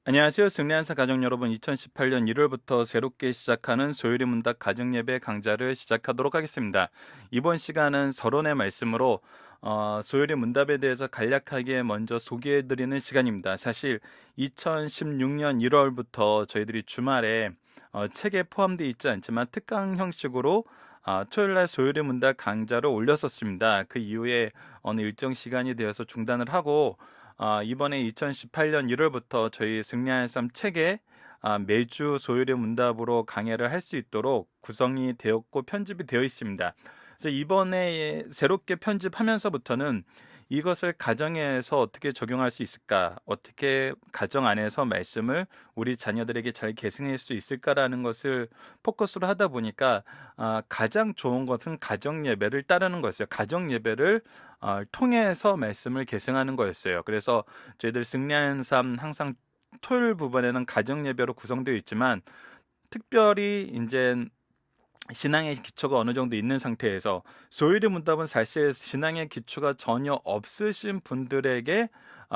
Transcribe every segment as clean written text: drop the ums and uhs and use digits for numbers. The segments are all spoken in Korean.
안녕하세요. 승리한사 가족 여러분, 2018년 1월부터 새롭게 시작하는 소율의 문답 가정예배 강좌를 시작하도록 하겠습니다. 이번 시간은 서론의 말씀으로 소율의 문답에 대해서 간략하게 먼저 소개해드리는 시간입니다. 사실 2016년 1월부터 저희들이 주말에 책에 포함되어 있지 않지만 특강 형식으로 토요일날 소율의 문답 강좌를 올렸었습니다. 그 이후에 어느 일정 시간이 되어서 중단을 하고 이번에 2018년 1월부터 저희 승리하는 삶 책에 매주 소율의 문답으로 강해를 할 수 있도록 구성이 되었고 편집이 되어 있습니다. 그래서 이번에 새롭게 편집하면서부터는 이것을 가정에서 어떻게 적용할 수 있을까, 어떻게 가정 안에서 말씀을 우리 자녀들에게 잘 계승할 수 있을까라는 것을 포커스로 하다 보니까 가장 좋은 것은 가정 예배를 따르는 거였어요. 가정 예배를 통해서 말씀을 계승하는 거였어요. 그래서 저희들 승리하는 삶 항상 토요일 부분에는 가정 예배로 구성되어 있지만 특별히 이제 신앙의 기초가 어느 정도 있는 상태에서 소율의 문답은 사실 신앙의 기초가 전혀 없으신 분들에게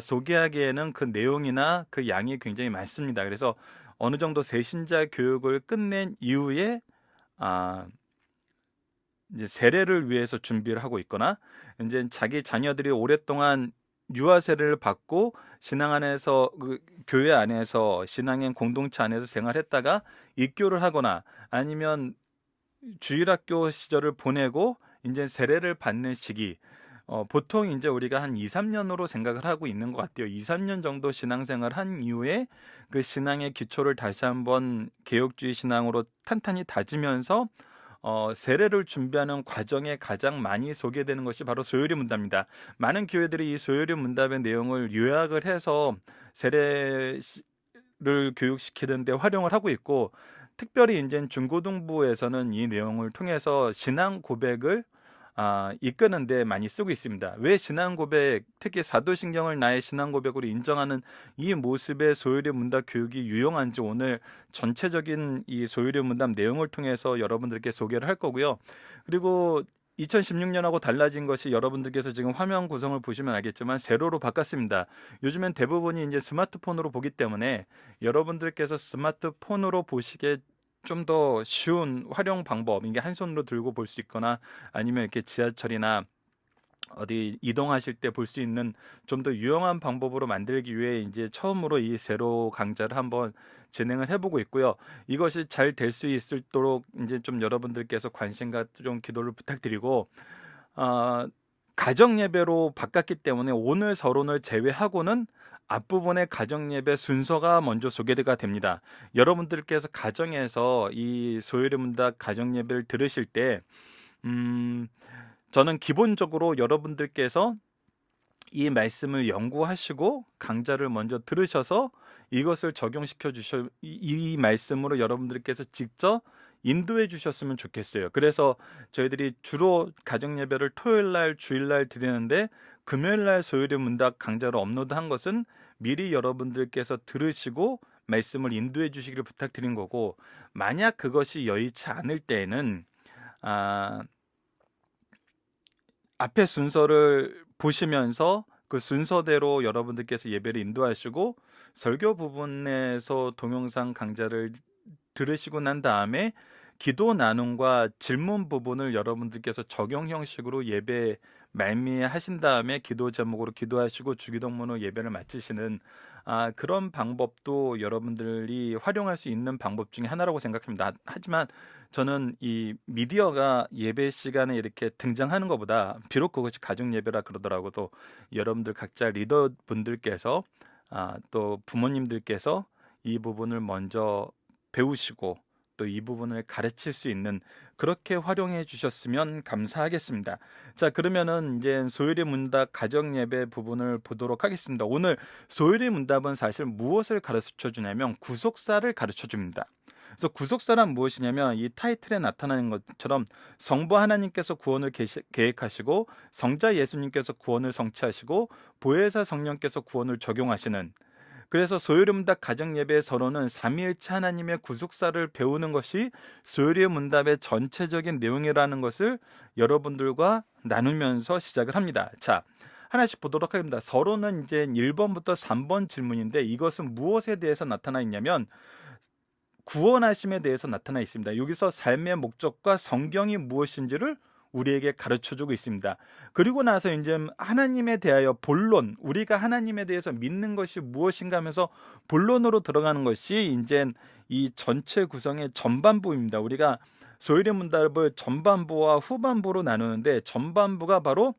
소개하기에는 그 내용이나 그 양이 굉장히 많습니다. 그래서 어느 정도 새신자 교육을 끝낸 이후에 이제 세례를 위해서 준비를 하고 있거나 이제 자기 자녀들이 오랫동안 유아 세례를 받고 신앙 안에서 그 교회 안에서 신앙의 공동체 안에서 생활했다가 입교를 하거나 아니면 주일학교 시절을 보내고 이제 세례를 받는 시기, 보통 이제 우리가 한 2, 3년으로 생각을 하고 있는 것 같아요. 2, 3년 정도 신앙생활 한 이후에 그 신앙의 기초를 다시 한번 개혁주의 신앙으로 탄탄히 다지면서 세례를 준비하는 과정에 가장 많이 소개되는 것이 바로 소율의 문답입니다. 많은 교회들이 이 소율의 문답의 내용을 요약을 해서 세례를 교육시키는 데 활용을 하고 있고, 특별히 이제 중고등부에서는 이 내용을 통해서 신앙 고백을 이끄는데 많이 쓰고 있습니다. 왜 신앙 고백, 특히 사도신경을 나의 신앙 고백으로 인정하는 이 모습의 소율의 문답 교육이 유용한지 오늘 전체적인 이 소율의 문답 내용을 통해서 여러분들께 소개를 할 거고요. 그리고 2016년하고 달라진 것이 여러분들께서 지금 화면 구성을 보시면 알겠지만 세로로 바꿨습니다. 요즘엔 대부분이 이제 스마트폰으로 보기 때문에 여러분들께서 스마트폰으로 보시기에 좀 더 쉬운 활용 방법, 이게 한 손으로 들고 볼 수 있거나 아니면 이렇게 지하철이나 어디 이동하실 때 볼 수 있는 좀 더 유용한 방법으로 만들기 위해 이제 처음으로 이 세로 강좌를 한번 진행을 해보고 있고요. 이것이 잘 될 수 있도록 이제 좀 여러분들께서 관심과 좀 기도를 부탁드리고, 가정 예배로 바꿨기 때문에 오늘 서론을 제외하고는 앞부분의 가정 예배 순서가 먼저 소개가 됩니다. 여러분들께서 가정에서 이 소율의 문답 가정 예배를 들으실 때 저는 기본적으로 여러분들께서 이 말씀을 연구하시고 강좌를 먼저 들으셔서 이것을 적용시켜 이 말씀으로 여러분들께서 직접 인도해 주셨으면 좋겠어요. 그래서 저희들이 주로 가정 예배를 토요일 날, 주일 날 드리는데 금요일 날 소율의 문답 강좌를 업로드한 것은 미리 여러분들께서 들으시고 말씀을 인도해 주시기를 부탁드린 거고, 만약 그것이 여의치 않을 때에는 앞에 순서를 보시면서 그 순서대로 여러분들께서 예배를 인도하시고 설교 부분에서 동영상 강좌를 들으시고 난 다음에 기도 나눔과 질문 부분을 여러분들께서 적용 형식으로 예배 말미하신 다음에 기도 제목으로 기도하시고 주기도문으로 예배를 마치시는 그런 방법도 여러분들이 활용할 수 있는 방법 중에 하나라고 생각합니다. 하지만 저는 이 미디어가 예배 시간에 이렇게 등장하는 것보다, 비록 그것이 가정 예배라 그러더라고도 여러분들 각자 리더분들께서 또 부모님들께서 이 부분을 먼저 배우시고 또 이 부분을 가르칠 수 있는, 그렇게 활용해 주셨으면 감사하겠습니다. 자, 그러면은 이제 소율의 문답 가정 예배 부분을 보도록 하겠습니다. 오늘 소율의 문답은 사실 무엇을 가르쳐 주냐면 구속사를 가르쳐 줍니다. 그래서 구속사란 무엇이냐면 이 타이틀에 나타나는 것처럼 성부 하나님께서 구원을 계획하시고 성자 예수님께서 구원을 성취하시고 보혜사 성령께서 구원을 적용하시는, 그래서 소율의 문답 가정 예배의 서론은 삼위일체 하나님의 구속사를 배우는 것이 소율의 문답의 전체적인 내용이라는 것을 여러분들과 나누면서 시작을 합니다. 자, 하나씩 보도록 하겠습니다. 서론은 이제 1번부터 3번 질문인데 이것은 무엇에 대해서 나타나 있냐면 구원하심에 대해서 나타나 있습니다. 여기서 삶의 목적과 성경이 무엇인지를 우리에게 가르쳐주고 있습니다. 그리고 나서 이제 하나님에 대하여 본론, 우리가 하나님에 대해서 믿는 것이 무엇인가 하면서 본론으로 들어가는 것이 이제 이 전체 구성의 전반부입니다. 우리가 소율의 문답을 전반부와 후반부로 나누는데 전반부가 바로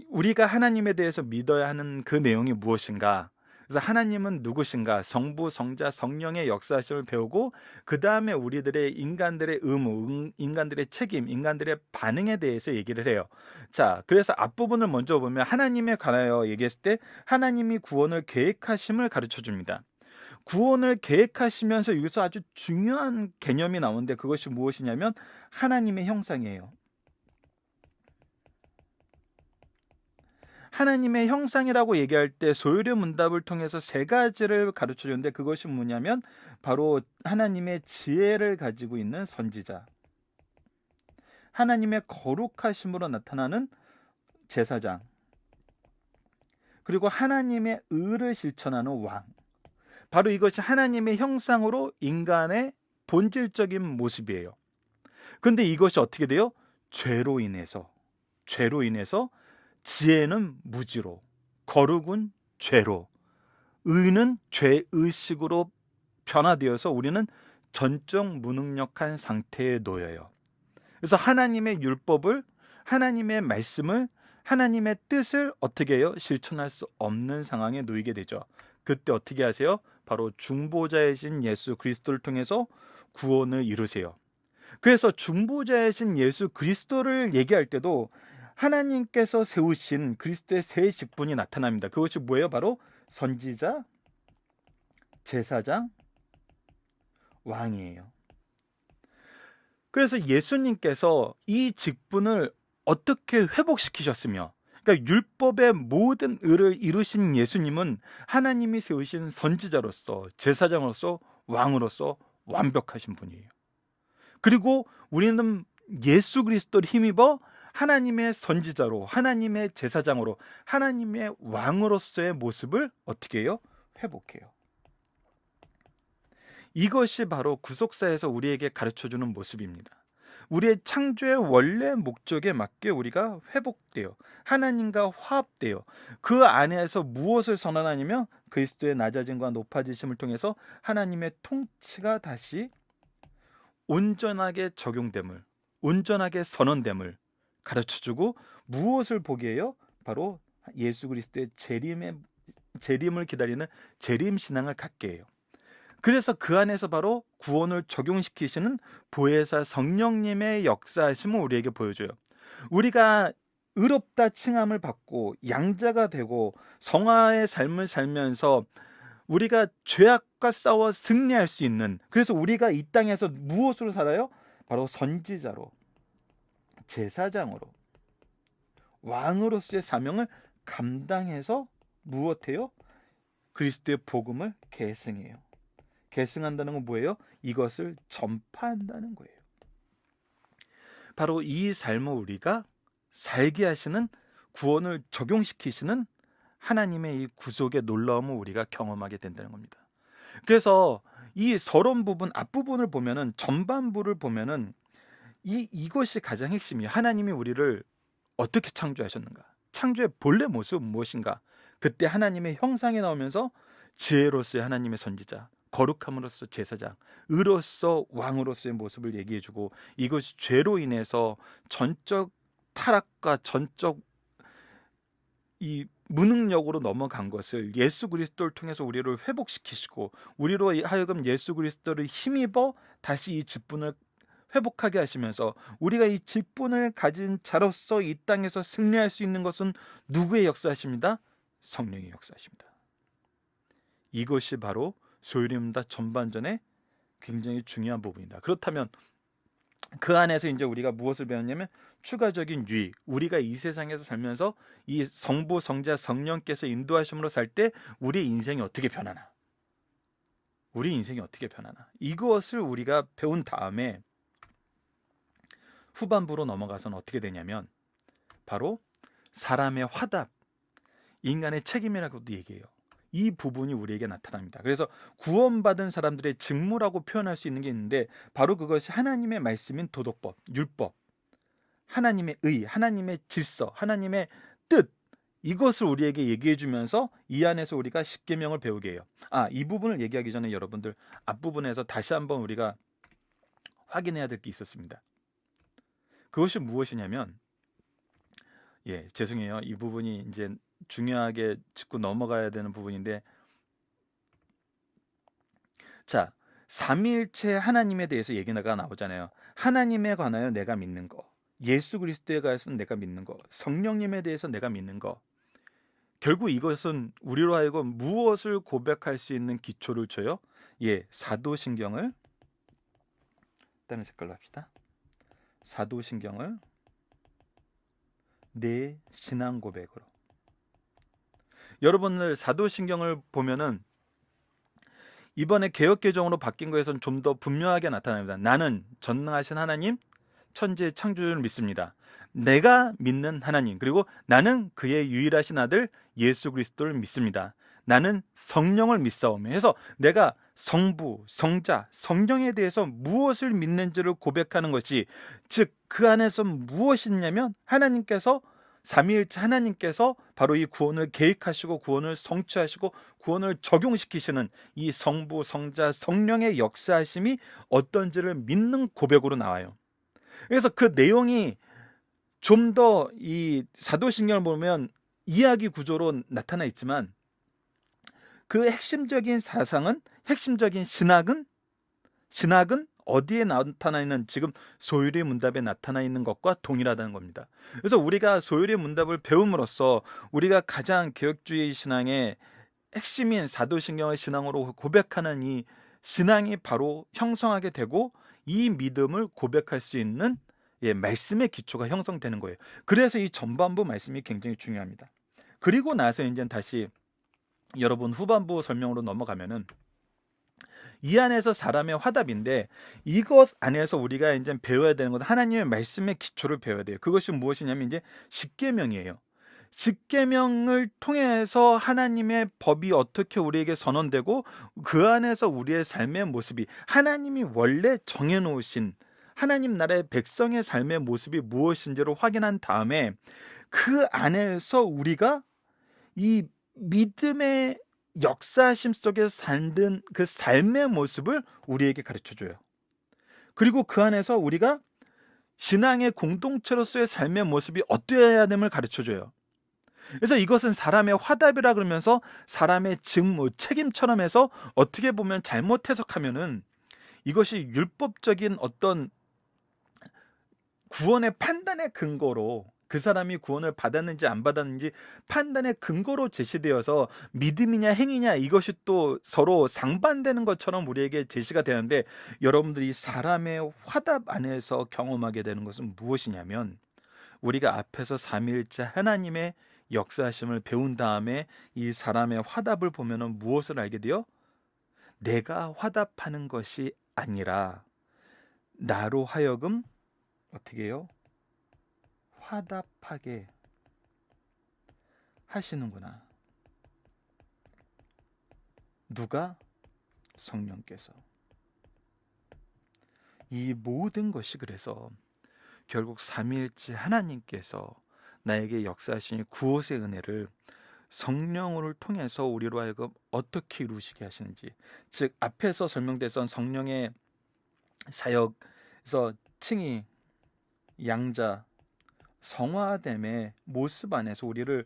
우리가 하나님에 대해서 믿어야 하는 그 내용이 무엇인가, 그래서 하나님은 누구신가, 성부, 성자, 성령의 역사심을 배우고 그 다음에 우리들의 인간들의 의무, 인간들의 책임, 인간들의 반응에 대해서 얘기를 해요. 자, 그래서 앞부분을 먼저 보면 하나님에 관하여 얘기했을 때 하나님이 구원을 계획하심을 가르쳐 줍니다. 구원을 계획하시면서 여기서 아주 중요한 개념이 나오는데 그것이 무엇이냐면 하나님의 형상이에요. 하나님의 형상이라고 얘기할 때 소율의 문답을 통해서 세 가지를 가르쳐 주는데 그것이 뭐냐면 바로 하나님의 지혜를 가지고 있는 선지자, 하나님의 거룩하심으로 나타나는 제사장, 그리고 하나님의 의를 실천하는 왕. 바로 이것이 하나님의 형상으로 인간의 본질적인 모습이에요. 그런데 이것이 어떻게 돼요? 죄로 인해서 지혜는 무지로, 거룩은 죄로, 의는 죄의식으로 변화되어서 우리는 전적 무능력한 상태에 놓여요. 그래서 하나님의 율법을, 하나님의 말씀을, 하나님의 뜻을 어떻게 해요? 실천할 수 없는 상황에 놓이게 되죠. 그때 어떻게 하세요? 바로 중보자이신 예수 그리스도를 통해서 구원을 이루세요. 그래서 중보자이신 예수 그리스도를 얘기할 때도 하나님께서 세우신 그리스도의 세 직분이 나타납니다. 그것이 뭐예요? 바로 선지자, 제사장, 왕이에요. 그래서 예수님께서 이 직분을 어떻게 회복시키셨으며, 그러니까 율법의 모든 의를 이루신 예수님은 하나님이 세우신 선지자로서, 제사장으로서, 왕으로서 완벽하신 분이에요. 그리고 우리는 예수 그리스도를 힘입어 하나님의 선지자로, 하나님의 제사장으로, 하나님의 왕으로서의 모습을 어떻게 해요? 회복해요. 이것이 바로 구속사에서 우리에게 가르쳐주는 모습입니다. 우리의 창조의 원래 목적에 맞게 우리가 회복돼요. 하나님과 화합돼요. 그 안에서 무엇을 선언하냐면 그리스도의 낮아짐과 높아지심을 통해서 하나님의 통치가 다시 온전하게 적용됨을, 온전하게 선언됨을 가르쳐주고 무엇을 보게 해요? 바로 예수 그리스도의 재림을 기다리는 재림신앙을 갖게 해요. 그래서 그 안에서 바로 구원을 적용시키시는 보혜사 성령님의 역사하심을 우리에게 보여줘요. 우리가 의롭다 칭함을 받고 양자가 되고 성화의 삶을 살면서 우리가 죄악과 싸워 승리할 수 있는, 그래서 우리가 이 땅에서 무엇으로 살아요? 바로 선지자로, 제사장으로, 왕으로서의 사명을 감당해서 무엇해요? 그리스도의 복음을 계승해요. 계승한다는 건 뭐예요? 이것을 전파한다는 거예요. 바로 이 삶을 우리가 살게 하시는, 구원을 적용시키시는 하나님의 이 구속의 놀라움을 우리가 경험하게 된다는 겁니다. 그래서 이 서론 부분 앞부분을 보면은, 전반부를 보면은 이것이 가장 핵심이에요. 하나님이 우리를 어떻게 창조하셨는가? 창조의 본래 모습은 무엇인가? 그때 하나님의 형상이 나오면서 지혜로서의 하나님의 선지자, 거룩함으로써 제사장, 의로서 왕으로서의 모습을 얘기해주고, 이것이 죄로 인해서 전적 타락과 전적 이 무능력으로 넘어간 것을 예수 그리스도를 통해서 우리를 회복시키시고, 우리로 하여금 예수 그리스도를 힘입어 다시 이 직분을 회복하게 하시면서 우리가 이 직분을 가진 자로서 이 땅에서 승리할 수 있는 것은 누구의 역사십니다? 성령의 역사십니다. 이것이 바로 소율의 문답 전반전의 굉장히 중요한 부분이다. 그렇다면 그 안에서 이제 우리가 무엇을 배웠냐면 추가적인 유익, 우리가 이 세상에서 살면서 이 성부, 성자, 성령께서 인도하심으로 살 때 우리의 인생이 어떻게 변하나, 우리 인생이 어떻게 변하나, 이것을 우리가 배운 다음에 후반부로 넘어가서는 어떻게 되냐면 바로 사람의 화답, 인간의 책임이라고도 얘기해요. 이 부분이 우리에게 나타납니다. 그래서 구원받은 사람들의 직무라고 표현할 수 있는 게 있는데, 바로 그것이 하나님의 말씀인 도덕법, 율법, 하나님의 의, 하나님의 질서, 하나님의 뜻, 이것을 우리에게 얘기해 주면서 이 안에서 우리가 십계명을 배우게 해요. 이 부분을 얘기하기 전에 여러분들 앞부분에서 다시 한번 우리가 확인해야 될 게 있었습니다. 그것이 무엇이냐면, 죄송해요. 이 부분이 이제 중요하게 짚고 넘어가야 되는 부분인데, 자, 삼위일체 하나님에 대해서 얘기가 나오잖아요. 하나님에 관하여 내가 믿는 거, 예수 그리스도에 관해서 내가 믿는 거, 성령님에 대해서 내가 믿는 거, 결국 이것은 우리로 하여금 무엇을 고백할 수 있는 기초를 줘요? 사도신경을, 다른 색깔로 합시다. 사도신경을 내 신앙 고백으로. 여러분들 사도신경을 보면은 이번에 개역개정으로 바뀐 거에서는 좀 더 분명하게 나타납니다. 나는 전능하신 하나님, 천지의 창조주를 믿습니다. 내가 믿는 하나님, 그리고 나는 그의 유일하신 아들 예수 그리스도를 믿습니다. 나는 성령을 믿사오며 해서 내가 성부, 성자, 성령에 대해서 무엇을 믿는지를 고백하는 것이, 즉 그 안에서 무엇이 있냐면 하나님께서, 삼위일체 하나님께서 바로 이 구원을 계획하시고 구원을 성취하시고 구원을 적용시키시는 이 성부, 성자, 성령의 역사하심이 어떤지를 믿는 고백으로 나와요. 그래서 그 내용이 좀 더 이 사도신경을 보면 이야기 구조로 나타나 있지만, 그 핵심적인 사상은, 핵심적인 신학은 어디에 나타나 있는, 지금 소율의 문답에 나타나 있는 것과 동일하다는 겁니다. 그래서 우리가 소율의 문답을 배움으로써 우리가 가장 개혁주의 신앙의 핵심인 사도신경을 신앙으로 고백하는 이 신앙이 바로 형성하게 되고, 이 믿음을 고백할 수 있는 말씀의 기초가 형성되는 거예요. 그래서 이 전반부 말씀이 굉장히 중요합니다. 그리고 나서 이제 다시 여러분 후반부 설명으로 넘어가면은, 이 안에서 사람의 화답인데, 이것 안에서 우리가 이제 배워야 되는 것은 하나님의 말씀의 기초를 배워야 돼요. 그것이 무엇이냐면 이제 십계명이에요. 십계명을 통해서 하나님의 법이 어떻게 우리에게 선언되고, 그 안에서 우리의 삶의 모습이, 하나님이 원래 정해놓으신 하나님 나라의 백성의 삶의 모습이 무엇인지를 확인한 다음에, 그 안에서 우리가 이 믿음의 역사심 속에서 살던 그 삶의 모습을 우리에게 가르쳐줘요. 그리고 그 안에서 우리가 신앙의 공동체로서의 삶의 모습이 어떠해야 됨을 가르쳐줘요. 그래서 이것은 사람의 화답이라 그러면서 사람의 직무, 책임처럼 해서 어떻게 보면 잘못 해석하면은 이것이 율법적인 어떤 구원의 판단의 근거로, 그 사람이 구원을 받았는지 안 받았는지 판단의 근거로 제시되어서 믿음이냐 행위냐 이것이 또 서로 상반되는 것처럼 우리에게 제시가 되는데, 여러분들이 사람의 화답 안에서 경험하게 되는 것은 무엇이냐면, 우리가 앞에서 삼위일체 하나님의 역사하심을 배운 다음에 이 사람의 화답을 보면은 무엇을 알게 돼요? 내가 화답하는 것이 아니라 나로 하여금 어떻게 해요? 화답하게 하시는구나. 누가? 성령께서. 이 모든 것이 그래서 결국 삼위일체 하나님께서 나에게 역사하신 구원의 은혜를 성령을 통해서 우리로 하여금 어떻게 이루시게 하시는지, 즉 앞에서 설명됐던 성령의 사역에서 칭의, 양자, 성화됨의 모습 안에서 우리를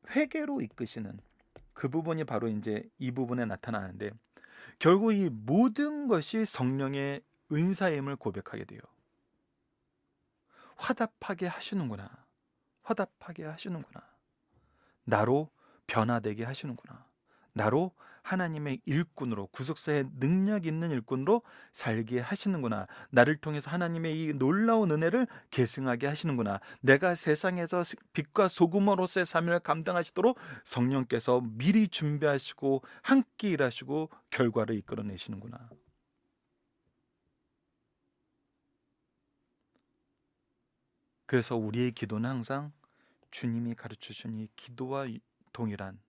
회개로 이끄시는 그 부분이 바로 이제 이 부분에 나타나는데, 결국 이 모든 것이 성령의 은사임을 고백하게 돼요. 화답하게 하시는구나. 화답하게 하시는구나. 나로 변화되게 하시는구나. 나로 하나님의 일꾼으로, 구속사의 능력 있는 일꾼으로 살게 하시는구나. 나를 통해서 하나님의 이 놀라운 은혜를 계승하게 하시는구나. 내가 세상에서 빛과 소금으로서의 삶을 감당하시도록 성령께서 미리 준비하시고 함께 일하시고 결과를 이끌어내시는구나. 그래서 우리의 기도는 항상 주님이 가르쳐 주신 이 기도와 동일한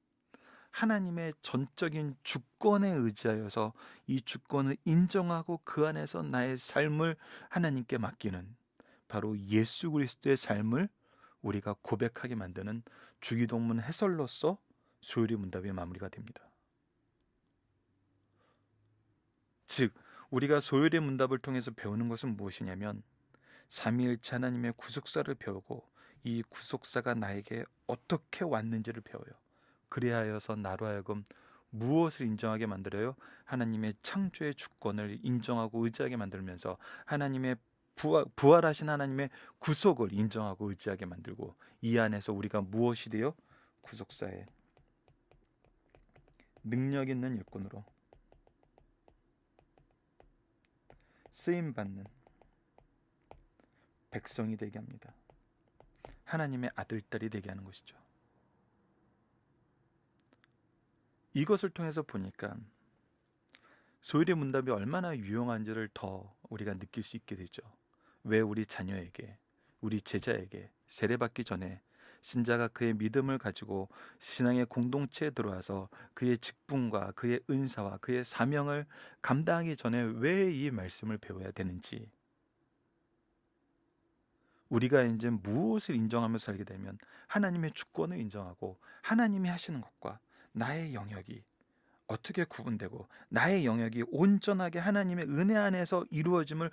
하나님의 전적인 주권에 의지하여서 이 주권을 인정하고 그 안에서 나의 삶을 하나님께 맡기는 바로 예수 그리스도의 삶을 우리가 고백하게 만드는 주기도문 해설로서 소요리 문답이 마무리가 됩니다. 즉 우리가 소요리 문답을 통해서 배우는 것은 무엇이냐면 삼위일체 하나님의 구속사를 배우고 이 구속사가 나에게 어떻게 왔는지를 배워요. 그리하여서 나로 하여금 무엇을 인정하게 만들어요? 하나님의 창조의 주권을 인정하고 의지하게 만들면서 하나님의 부활하신 하나님의 구속을 인정하고 의지하게 만들고 이 안에서 우리가 무엇이 되어 구속사의 능력 있는 일꾼으로 쓰임받는 백성이 되게 합니다. 하나님의 아들딸이 되게 하는 것이죠. 이것을 통해서 보니까 소요리 문답이 얼마나 유용한지를 더 우리가 느낄 수 있게 되죠. 왜 우리 자녀에게, 우리 제자에게 세례받기 전에 신자가 그의 믿음을 가지고 신앙의 공동체에 들어와서 그의 직분과 그의 은사와 그의 사명을 감당하기 전에 왜 이 말씀을 배워야 되는지, 우리가 이제 무엇을 인정하며 살게 되면 하나님의 주권을 인정하고 하나님이 하시는 것과 나의 영역이 어떻게 구분되고 나의 영역이 온전하게 하나님의 은혜 안에서 이루어짐을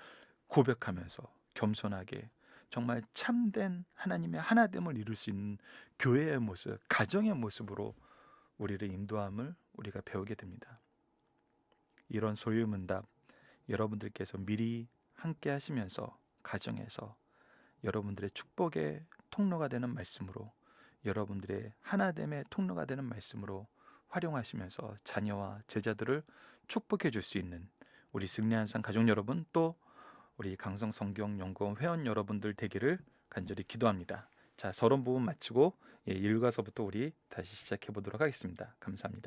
고백하면서 겸손하게 정말 참된 하나님의 하나됨을 이룰 수 있는 교회의 모습, 가정의 모습으로 우리를 인도함을 우리가 배우게 됩니다. 이런 소유문답 여러분들께서 미리 함께 하시면서 가정에서 여러분들의 축복의 통로가 되는 말씀으로, 여러분들의 하나됨의 통로가 되는 말씀으로 활용하시면서 자녀와 제자들을 축복해 줄 수 있는 우리 승리한산 가족 여러분, 또 우리 강성성경연구원 회원 여러분들 되기를 간절히 기도합니다. 자, 서론 부분 마치고 1과서부터 우리 다시 시작해 보도록 하겠습니다. 감사합니다.